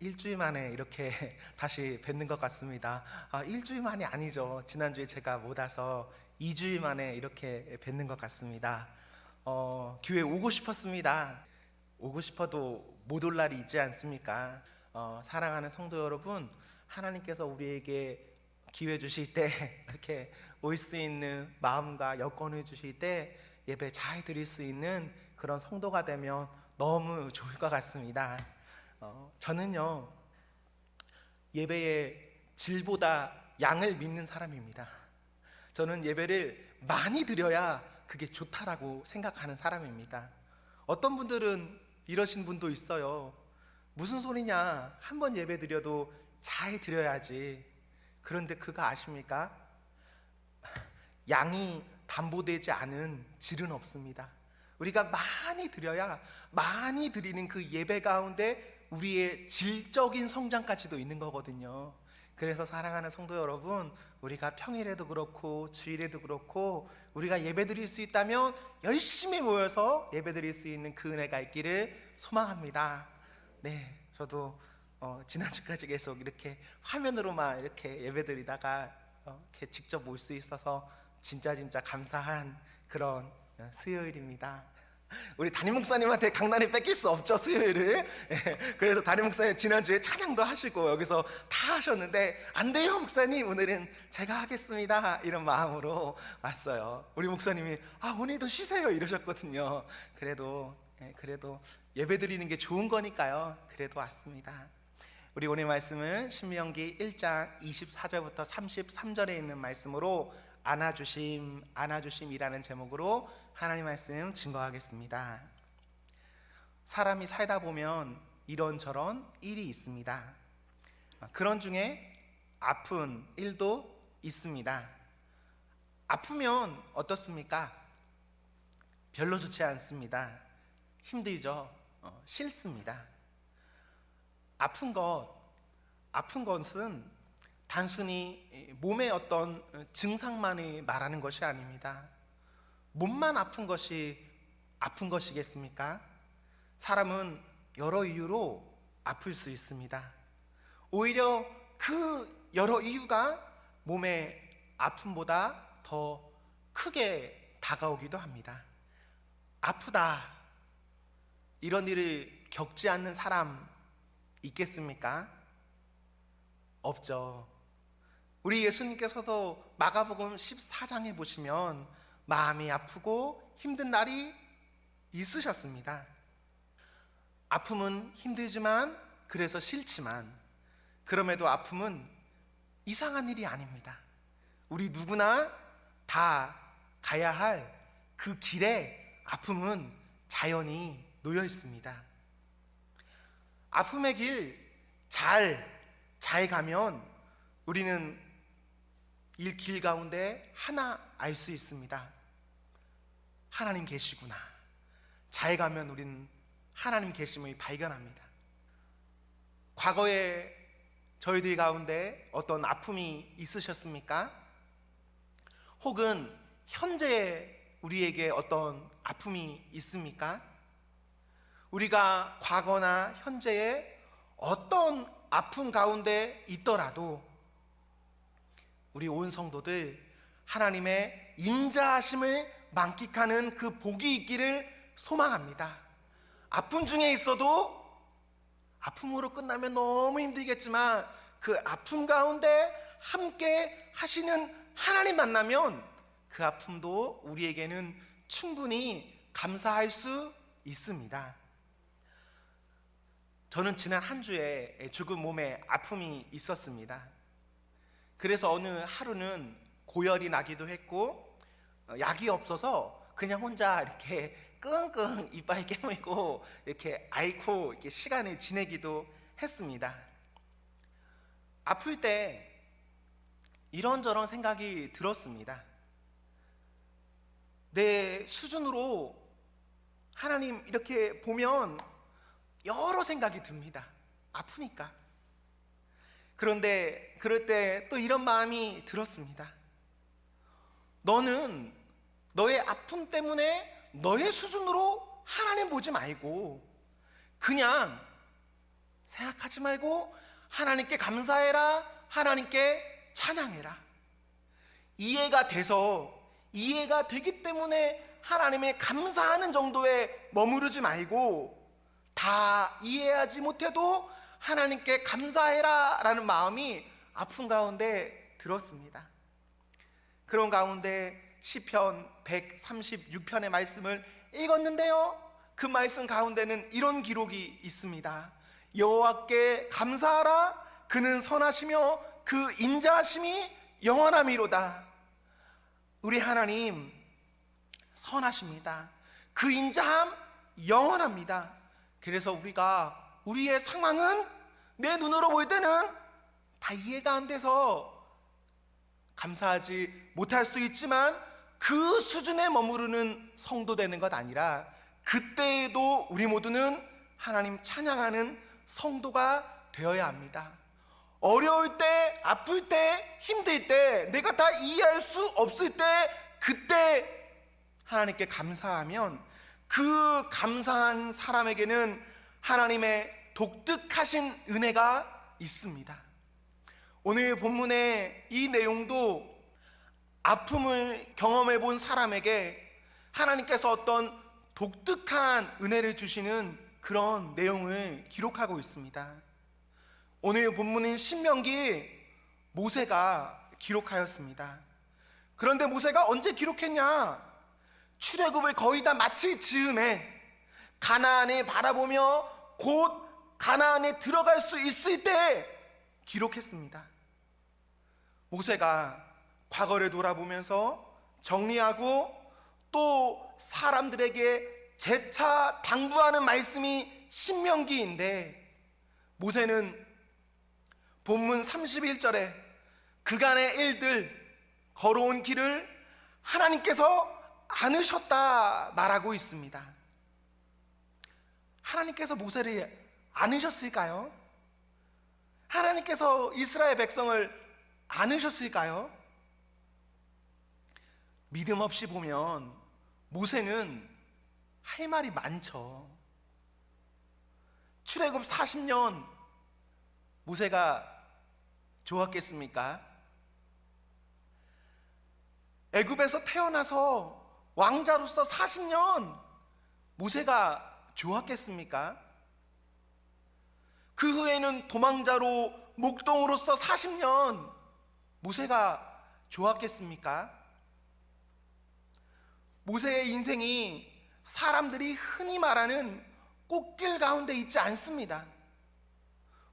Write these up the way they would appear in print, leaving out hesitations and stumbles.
일주일 만에 이렇게 다시 뵙는 것 같습니다. 일주일 만이 아니죠. 지난주에 제가 못 와서 2주일 만에 이렇게 뵙는 것 같습니다. 교회 오고 싶었습니다. 오고 싶어도 못 올 날이 있지 않습니까? 사랑하는 성도 여러분, 하나님께서 우리에게 기회 주실 때 이렇게 올 수 있는 마음과 여건을 주실 때 예배 잘 드릴 수 있는 그런 성도가 되면 너무 좋을 것 같습니다. 저는요, 예배의 질보다 양을 믿는 사람입니다. 저는 예배를 많이 드려야 그게 좋다라고 생각하는 사람입니다. 어떤 분들은 이러신 분도 있어요. 무슨 소리냐, 한 번 예배 드려도 잘 드려야지. 그런데 그거 아십니까? 양이 담보되지 않은 질은 없습니다. 우리가 많이 드려야 많이 드리는 그 예배 가운데 우리의 질적인 성장까지도 있는 거거든요. 그래서 사랑하는 성도 여러분, 우리가 평일에도 그렇고 주일에도 그렇고 우리가 예배 드릴 수 있다면 열심히 모여서 예배 드릴 수 있는 그 은혜가 있기를 소망합니다. 네, 저도 지난주까지 계속 이렇게 화면으로만 이렇게 예배 드리다가 이렇게 직접 올 수 있어서 진짜 감사한 그런 수요일입니다. 우리 담임 목사님한테 강단이 뺏길 수 없죠, 수요일을. 그래서 담임 목사님 지난주에 찬양도 하시고 여기서 다 하셨는데, 안 돼요 목사님, 오늘은 제가 하겠습니다, 이런 마음으로 왔어요. 우리 목사님이 오늘도 쉬세요 이러셨거든요. 그래도 예배 드리는 게 좋은 거니까요. 그래도 왔습니다. 우리 오늘 말씀은 신명기 1장 24절부터 33절에 있는 말씀으로 안아주심이라는 제목으로 하나님 말씀 증거하겠습니다. 사람이 살다 보면 이런저런 일이 있습니다. 그런 중에 아픈 일도 있습니다. 아프면 어떻습니까? 별로 좋지 않습니다. 힘들죠. 싫습니다. 아픈 것은 단순히 몸의 어떤 증상만을 말하는 것이 아닙니다. 몸만 아픈 것이 아픈 것이겠습니까? 사람은 여러 이유로 아플 수 있습니다. 오히려 그 여러 이유가 몸의 아픔보다 더 크게 다가오기도 합니다. 아프다, 이런 일을 겪지 않는 사람 있겠습니까? 없죠. 우리 예수님께서도 마가복음 14장에 보시면 마음이 아프고 힘든 날이 있으셨습니다. 아픔은 힘들지만, 그래서 싫지만, 그럼에도 아픔은 이상한 일이 아닙니다. 우리 누구나 다 가야 할 그 길에 아픔은 자연히 놓여 있습니다. 아픔의 길 잘 가면 우리는 이 길 가운데 하나 알 수 있습니다. 하나님 계시구나. 잘 가면 우리는 하나님 계심을 발견합니다. 과거에 저희들 가운데 어떤 아픔이 있으셨습니까? 혹은 현재 우리에게 어떤 아픔이 있습니까? 우리가 과거나 현재에 어떤 아픔 가운데 있더라도 우리 온 성도들 하나님의 인자하심을 만끽하는 그 복이 있기를 소망합니다. 아픔 중에 있어도, 아픔으로 끝나면 너무 힘들겠지만 그 아픔 가운데 함께 하시는 하나님 만나면 그 아픔도 우리에게는 충분히 감사할 수 있습니다. 저는 지난 한 주에 조금 몸에 아픔이 있었습니다. 그래서 어느 하루는 고열이 나기도 했고, 약이 없어서 그냥 혼자 이렇게 끙끙 이빨 깨물고 이렇게 앓고 이렇게 시간을 지내기도 했습니다. 아플 때 이런저런 생각이 들었습니다. 내 수준으로 하나님 이렇게 보면 여러 생각이 듭니다. 아프니까. 그런데 그럴 때 또 이런 마음이 들었습니다. 너는 너의 아픔 때문에 너의 수준으로 하나님 보지 말고 그냥 생각하지 말고 하나님께 감사해라, 하나님께 찬양해라. 이해가 되기 때문에 하나님의 감사하는 정도에 머무르지 말고, 다 이해하지 못해도 하나님께 감사해라 라는 마음이 아픈 가운데 들었습니다. 그런 가운데 시편 136편의 말씀을 읽었는데요, 그 말씀 가운데는 이런 기록이 있습니다. 여호와께 감사하라, 그는 선하시며 그 인자하심이 영원함이로다. 우리 하나님 선하십니다. 그 인자함 영원합니다. 그래서 우리의 상황은 내 눈으로 볼 때는 다 이해가 안 돼서 감사하지 못할 수 있지만, 그 수준에 머무르는 성도 되는 것 아니라 그때에도 우리 모두는 하나님 찬양하는 성도가 되어야 합니다. 어려울 때, 아플 때, 힘들 때, 내가 다 이해할 수 없을 때, 그때 하나님께 감사하면 그 감사한 사람에게는 하나님의 독특하신 은혜가 있습니다. 오늘 본문의 이 내용도 아픔을 경험해 본 사람에게 하나님께서 어떤 독특한 은혜를 주시는 그런 내용을 기록하고 있습니다. 오늘 본문인 신명기, 모세가 기록하였습니다. 그런데 모세가 언제 기록했냐? 출애굽을 거의 다 마칠 즈음에 가나안을 바라보며 곧 가나안에 들어갈 수 있을 때 기록했습니다. 모세가 과거를 돌아보면서 정리하고 또 사람들에게 재차 당부하는 말씀이 신명기인데, 모세는 본문 31절에 그간의 일들, 걸어온 길을 하나님께서 안으셨다 말하고 있습니다. 하나님께서 모세를 안으셨을까요? 하나님께서 이스라엘 백성을 안으셨을까요? 믿음 없이 보면 모세는 할 말이 많죠. 출애굽 40년 모세가 좋았겠습니까? 애굽에서 태어나서 왕자로서 40년 모세가 좋았겠습니까? 그 후에는 도망자로 목동으로서 40년 모세가 좋았겠습니까? 모세의 인생이 사람들이 흔히 말하는 꽃길 가운데 있지 않습니다.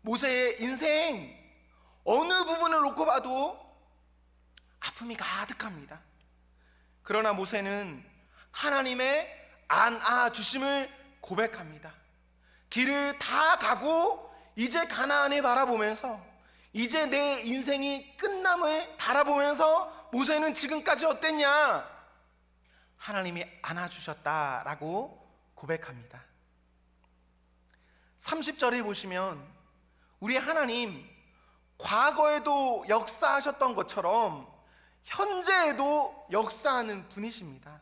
모세의 인생 어느 부분을 놓고 봐도 아픔이 가득합니다. 그러나 모세는 하나님의 안아주심을 고백합니다. 길을 다 가고 이제 가나안을 바라보면서, 이제 내 인생이 끝남을 바라보면서 모세는 지금까지 어땠냐? 하나님이 안아주셨다라고 고백합니다. 30절에 보시면 우리 하나님 과거에도 역사하셨던 것처럼 현재에도 역사하는 분이십니다.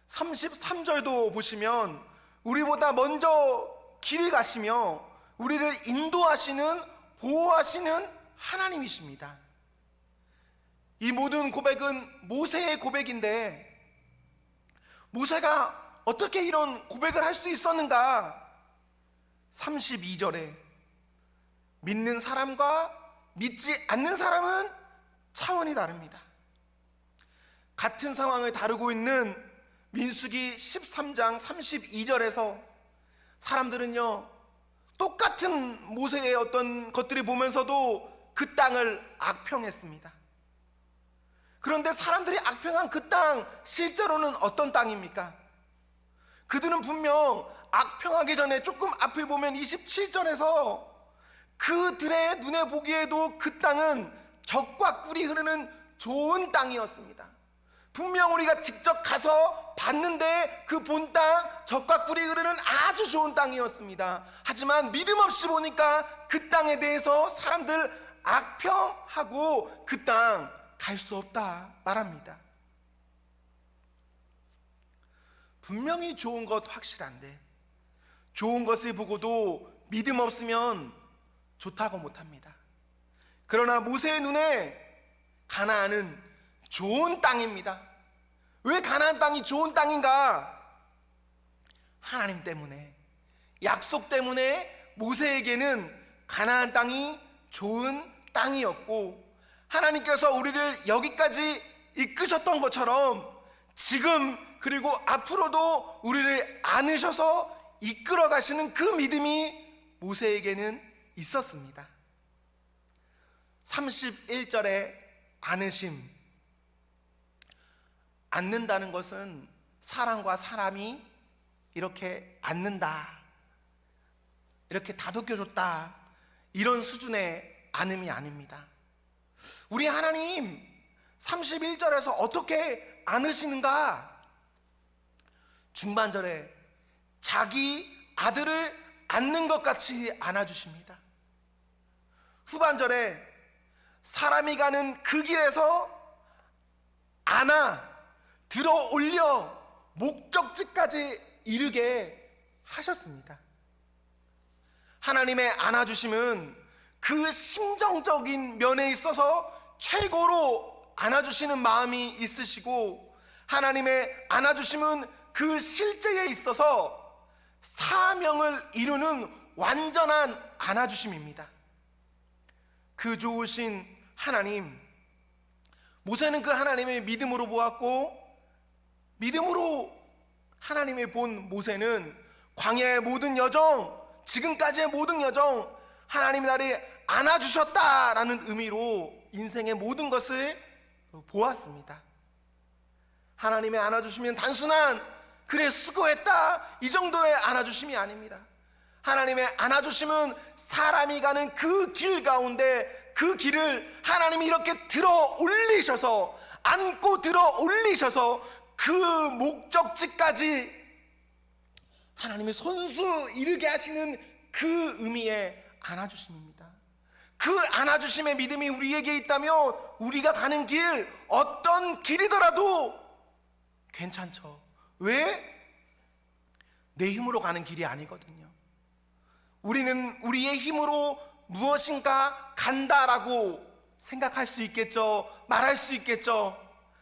33절도 보시면 우리보다 먼저 길을 가시며 우리를 인도하시는, 보호하시는 하나님이십니다. 이 모든 고백은 모세의 고백인데, 모세가 어떻게 이런 고백을 할 수 있었는가? 32절에 믿는 사람과 믿지 않는 사람은 차원이 다릅니다. 같은 상황을 다루고 있는 민수기 13장 32절에서 사람들은요, 똑같은 모세의 어떤 것들을 보면서도 그 땅을 악평했습니다. 그런데 사람들이 악평한 그 땅, 실제로는 어떤 땅입니까? 그들은 분명 악평하기 전에 조금 앞을 보면 27절에서 그들의 눈에 보기에도 그 땅은 젖과 꿀이 흐르는 좋은 땅이었습니다. 분명 우리가 직접 가서 봤는데 그 본 땅, 젖과 꿀이 흐르는 아주 좋은 땅이었습니다. 하지만 믿음 없이 보니까 그 땅에 대해서 사람들 악평하고 그 땅 갈 수 없다 말합니다. 분명히 좋은 것 확실한데 좋은 것을 보고도 믿음 없으면 좋다고 못합니다. 그러나 모세의 눈에 가나안은 좋은 땅입니다. 왜 가나안 땅이 좋은 땅인가? 하나님 때문에, 약속 때문에 모세에게는 가나안 땅이 좋은 땅이었고, 하나님께서 우리를 여기까지 이끄셨던 것처럼 지금 그리고 앞으로도 우리를 안으셔서 이끌어 가시는 그 믿음이 모세에게는 있었습니다. 31절에 안으심. 안는다는 것은 사람과 사람이 이렇게 안는다, 이렇게 다독여줬다, 이런 수준의 안음이 아닙니다. 우리 하나님 31절에서 어떻게 안으시는가? 중반절에 자기 아들을 안는 것 같이 안아주십니다. 후반절에 사람이 가는 그 길에서 안아 들어 올려 목적지까지 이르게 하셨습니다. 하나님의 안아주심은 그 심정적인 면에 있어서 최고로 안아주시는 마음이 있으시고, 하나님의 안아주심은 그 실제에 있어서 사명을 이루는 완전한 안아주심입니다. 그 좋으신 하나님, 모세는 그 하나님의 믿음으로 보았고, 믿음으로 하나님의 본 모세는 광야의 모든 여정, 지금까지의 모든 여정, 하나님이 나를 안아주셨다라는 의미로 인생의 모든 것을 보았습니다. 하나님의 안아주시면 단순한 그래 수고했다 이 정도의 안아주심이 아닙니다. 하나님의 안아주심은 사람이 가는 그 길 가운데 그 길을 하나님이 이렇게 들어 올리셔서, 안고 들어 올리셔서 그 목적지까지 하나님이 손수 이르게 하시는 그 의미의 안아주심입니다. 그 안아주심의 믿음이 우리에게 있다면 우리가 가는 길, 어떤 길이더라도 괜찮죠. 왜? 내 힘으로 가는 길이 아니거든요. 우리는 우리의 힘으로 무엇인가 간다라고 생각할 수 있겠죠. 말할 수 있겠죠.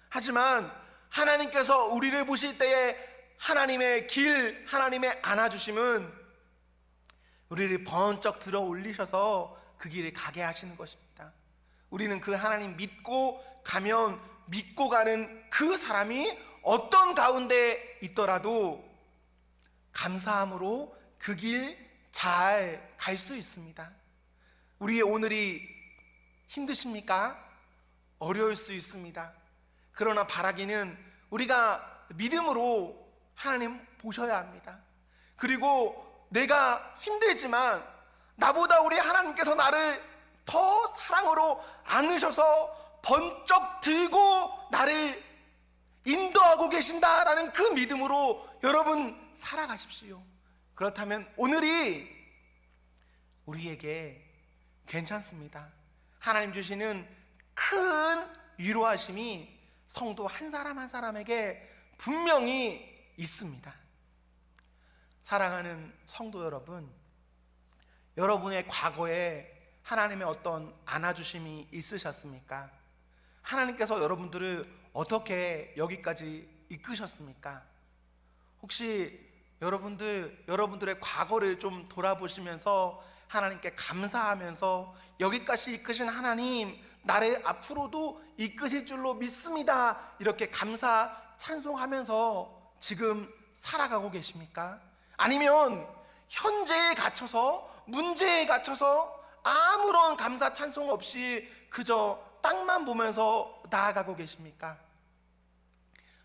하지만 하나님께서 우리를 보실 때에 하나님의 길, 하나님의 안아주심은 우리를 번쩍 들어 올리셔서 그 길을 가게 하시는 것입니다. 우리는 그 하나님 믿고 가면 믿고 가는 그 사람이 어떤 가운데 있더라도 감사함으로 그 길 잘 갈 수 있습니다. 우리의 오늘이 힘드십니까? 어려울 수 있습니다. 그러나 바라기는 우리가 믿음으로 하나님 보셔야 합니다. 그리고 내가 힘들지만 나보다 우리 하나님께서 나를 더 사랑으로 안으셔서 번쩍 들고 나를 인도하고 계신다라는 그 믿음으로 여러분 살아가십시오. 그렇다면 오늘이 우리에게 괜찮습니다. 하나님 주시는 큰 위로하심이 성도 한 사람 한 사람에게 분명히 있습니다. 사랑하는 성도 여러분, 여러분의 과거에 하나님의 어떤 안아주심이 있으셨습니까? 하나님께서 여러분들을 어떻게 여기까지 이끄셨습니까? 혹시 여러분들의 과거를 좀 돌아보시면서 하나님께 감사하면서 여기까지 이끄신 하나님, 나를 앞으로도 이끄실 줄로 믿습니다, 이렇게 감사 찬송하면서 지금 살아가고 계십니까? 아니면 현재에 갇혀서, 문제에 갇혀서 아무런 감사 찬송 없이 그저 땅만 보면서 나아가고 계십니까?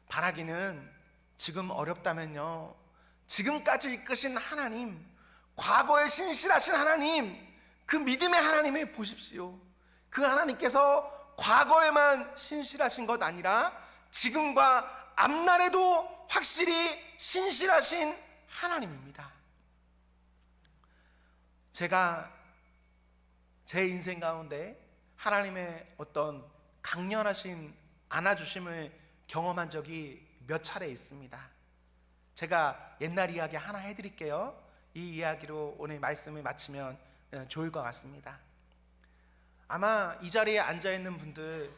바라기는 지금 어렵다면요, 지금까지 이끄신 하나님, 과거에 신실하신 하나님, 그 믿음의 하나님을 보십시오. 그 하나님께서 과거에만 신실하신 것 아니라 지금과 앞날에도 확실히 신실하신 하나님입니다. 제가 제 인생 가운데 하나님의 어떤 강렬하신 안아주심을 경험한 적이 몇 차례 있습니다. 제가 옛날 이야기 하나 해드릴게요. 이 이야기로 오늘 말씀을 마치면 좋을 것 같습니다. 아마 이 자리에 앉아있는 분들,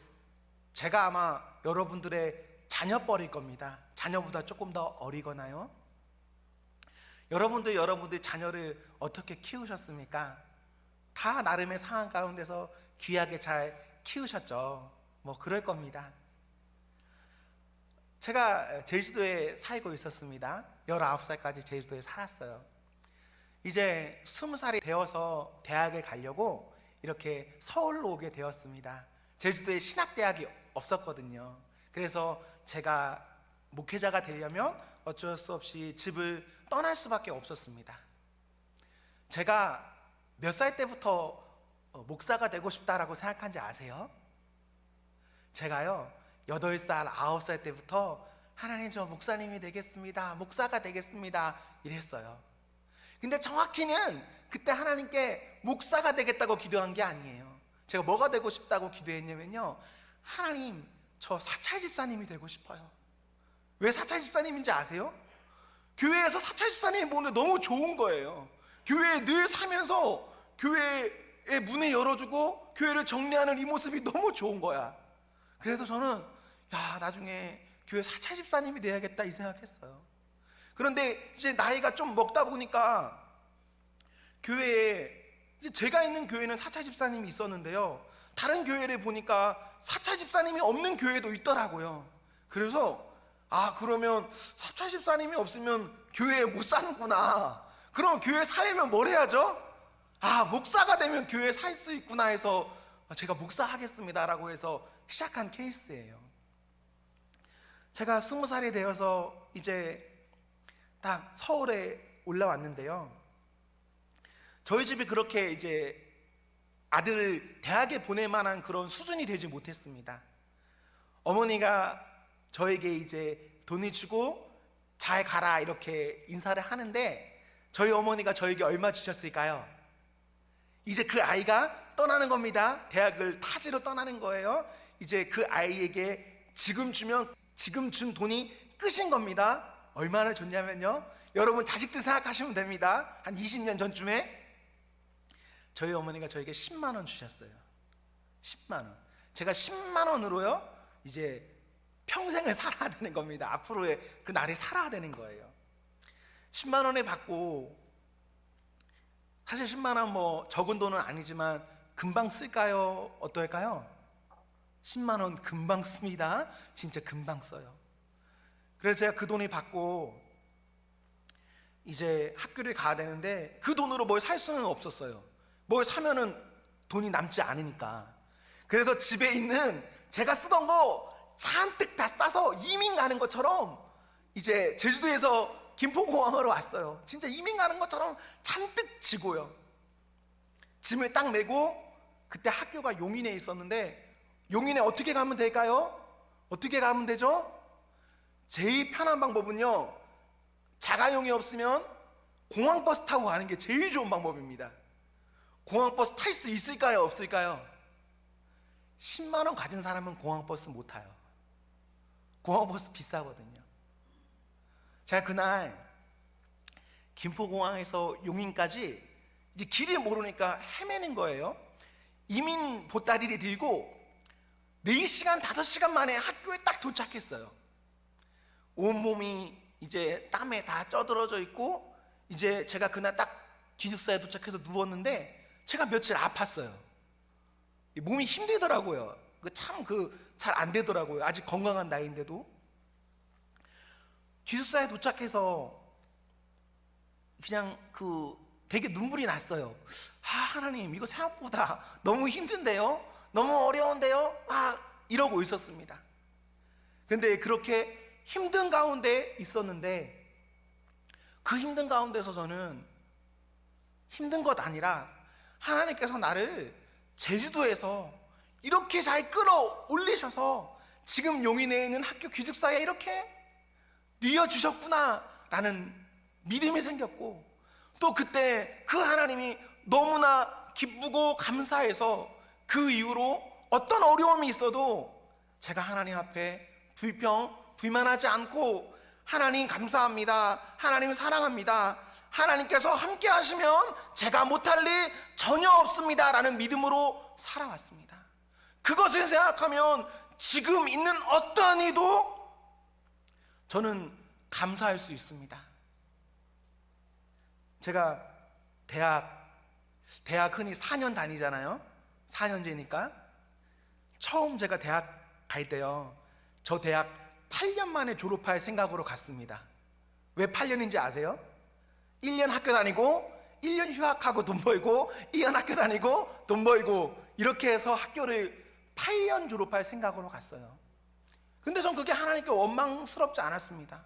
제가 아마 여러분들의 자녀뻘일 겁니다. 자녀보다 조금 더 어리거나요. 여러분들 자녀를 어떻게 키우셨습니까? 다 나름의 상황 가운데서 귀하게 잘 키우셨죠. 뭐 그럴 겁니다. 제가 제주도에 살고 있었습니다. 19살까지 제주도에 살았어요. 이제 20살이 되어서 대학을 가려고 이렇게 서울로 오게 되었습니다. 제주도에 신학대학이 없었거든요. 그래서 제가 목회자가 되려면 어쩔 수 없이 집을 떠날 수밖에 없었습니다. 제가 몇 살 때부터 목사가 되고 싶다라고 생각한지 아세요? 제가요 8살, 9살 때부터 하나님 저 목사님이 되겠습니다, 목사가 되겠습니다 이랬어요. 근데 정확히는 그때 하나님께 목사가 되겠다고 기도한 게 아니에요. 제가 뭐가 되고 싶다고 기도했냐면요, 하나님 저 사찰 집사님이 되고 싶어요. 왜 사찰 집사님인지 아세요? 교회에서 사찰 집사님이 보는데 너무 좋은 거예요. 교회에 늘 사면서 교회의 문을 열어주고 교회를 정리하는 이 모습이 너무 좋은 거야. 그래서 저는 나중에 교회 사찰 집사님이 돼야겠다 이 생각했어요. 그런데 이제 나이가 좀 먹다 보니까 교회에, 제가 있는 교회는 사찰 집사님이 있었는데요, 다른 교회를 보니까 사찰 집사님이 없는 교회도 있더라고요. 그래서 그러면 사찰 집사님이 없으면 교회에 못 사는구나. 그럼 교회 살려면 뭘 해야죠? 목사가 되면 교회에 살 수 있구나 해서 제가 목사하겠습니다라고 해서 시작한 케이스예요. 제가 20살이 되어서 이제 딱 서울에 올라왔는데요, 저희 집이 그렇게 이제 아들을 대학에 보낼 만한 그런 수준이 되지 못했습니다. 어머니가 저에게 이제 돈을 주고 잘 가라 이렇게 인사를 하는데, 저희 어머니가 저에게 얼마 주셨을까요? 이제 그 아이가 떠나는 겁니다. 대학을 타지로 떠나는 거예요. 이제 그 아이에게 지금 준 돈이 끝인 겁니다. 얼마나 줬냐면요, 여러분 자식들 생각하시면 됩니다. 한 20년 전쯤에 저희 어머니가 저에게 10만 원 주셨어요. 10만 원. 제가 10만 원으로요 이제 평생을 살아야 되는 겁니다. 앞으로의 그 날이 살아야 되는 거예요. 10만 원을 받고, 사실 10만 원 뭐 적은 돈은 아니지만 금방 쓸까요? 어떨까요? 10만 원 금방 씁니다. 진짜 금방 써요. 그래서 제가 그 돈을 받고 이제 학교를 가야 되는데 그 돈으로 뭘 살 수는 없었어요. 뭘 사면은 돈이 남지 않으니까. 그래서 집에 있는 제가 쓰던 거 잔뜩 다 싸서 이민 가는 것처럼 이제 제주도에서 김포공항으로 왔어요. 진짜 이민 가는 것처럼 잔뜩 지고요. 짐을 딱 메고, 그때 학교가 용인에 있었는데 용인에 어떻게 가면 될까요? 어떻게 가면 되죠? 제일 편한 방법은요, 자가용이 없으면 공항버스 타고 가는 게 제일 좋은 방법입니다. 공항버스 탈 수 있을까요? 없을까요? 10만 원 가진 사람은 공항버스 못 타요. 공항버스 비싸거든요. 제가 그날 김포공항에서 용인까지 이제 길을 모르니까 헤매는 거예요. 이민 보따리를 들고 4시간, 5시간 만에 학교에 딱 도착했어요. 온몸이 이제 땀에 다 쪄들어져 있고, 이제 제가 그날 딱 기숙사에 도착해서 누웠는데 제가 며칠 아팠어요. 몸이 힘들더라고요. 참 잘 안 되더라고요. 아직 건강한 나이인데도. 기숙사에 도착해서 그냥 되게 눈물이 났어요. 하나님, 이거 생각보다 너무 힘든데요? 너무 어려운데요? 이러고 있었습니다. 근데 그렇게 힘든 가운데 있었는데, 그 힘든 가운데서 저는 힘든 것 아니라 하나님께서 나를 제주도에서 이렇게 잘 끌어올리셔서 지금 용인에 있는 학교 기숙사에 이렇게 뉘어주셨구나 라는 믿음이 생겼고, 또 그때 그 하나님이 너무나 기쁘고 감사해서 그 이후로 어떤 어려움이 있어도 제가 하나님 앞에 불평, 불만하지 않고, 하나님 감사합니다, 하나님 사랑합니다, 하나님께서 함께 하시면 제가 못할 일 전혀 없습니다 라는 믿음으로 살아왔습니다. 그것을 생각하면 지금 있는 어떠한 일도 저는 감사할 수 있습니다. 제가 대학 흔히 4년 다니잖아요. 4년제니까 처음 제가 대학 갈 때요, 저 대학 8년 만에 졸업할 생각으로 갔습니다. 왜 8년인지 아세요? 1년 학교 다니고 1년 휴학하고 돈 벌고 2년 학교 다니고 돈 벌고 이렇게 해서 학교를 8년 졸업할 생각으로 갔어요. 근데 전 그게 하나님께 원망스럽지 않았습니다.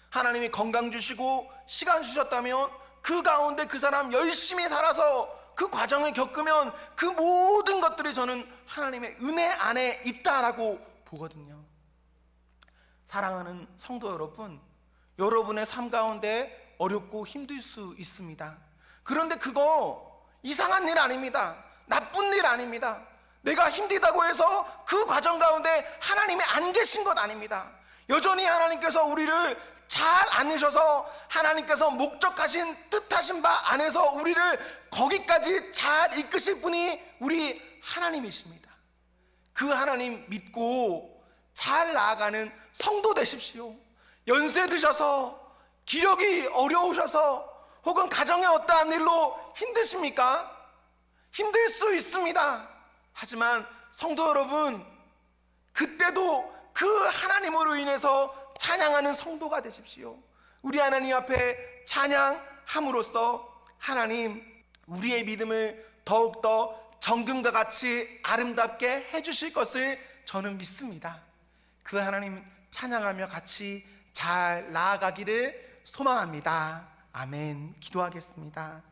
하나님이 건강 주시고 시간 주셨다면 그 가운데 그 사람 열심히 살아서 그 과정을 겪으면 그 모든 것들이 저는 하나님의 은혜 안에 있다라고 보거든요. 사랑하는 성도 여러분, 여러분의 삶 가운데 어렵고 힘들 수 있습니다. 그런데 그거 이상한 일 아닙니다. 나쁜 일 아닙니다. 내가 힘들다고 해서 그 과정 가운데 하나님이 안 계신 것 아닙니다. 여전히 하나님께서 우리를 잘 안으셔서 하나님께서 목적하신 뜻하신 바 안에서 우리를 거기까지 잘 이끄실 분이 우리 하나님이십니다. 그 하나님 믿고 잘 나아가는 성도 되십시오. 연세 드셔서 기력이 어려우셔서 혹은 가정에 어떠한 일로 힘드십니까? 힘들 수 있습니다. 하지만 성도 여러분, 그때도 그 하나님으로 인해서 찬양하는 성도가 되십시오. 우리 하나님 앞에 찬양함으로써 하나님 우리의 믿음을 더욱더 정금과 같이 아름답게 해주실 것을 저는 믿습니다. 그 하나님 찬양하며 같이 잘 나아가기를 소망합니다. 아멘. 기도하겠습니다.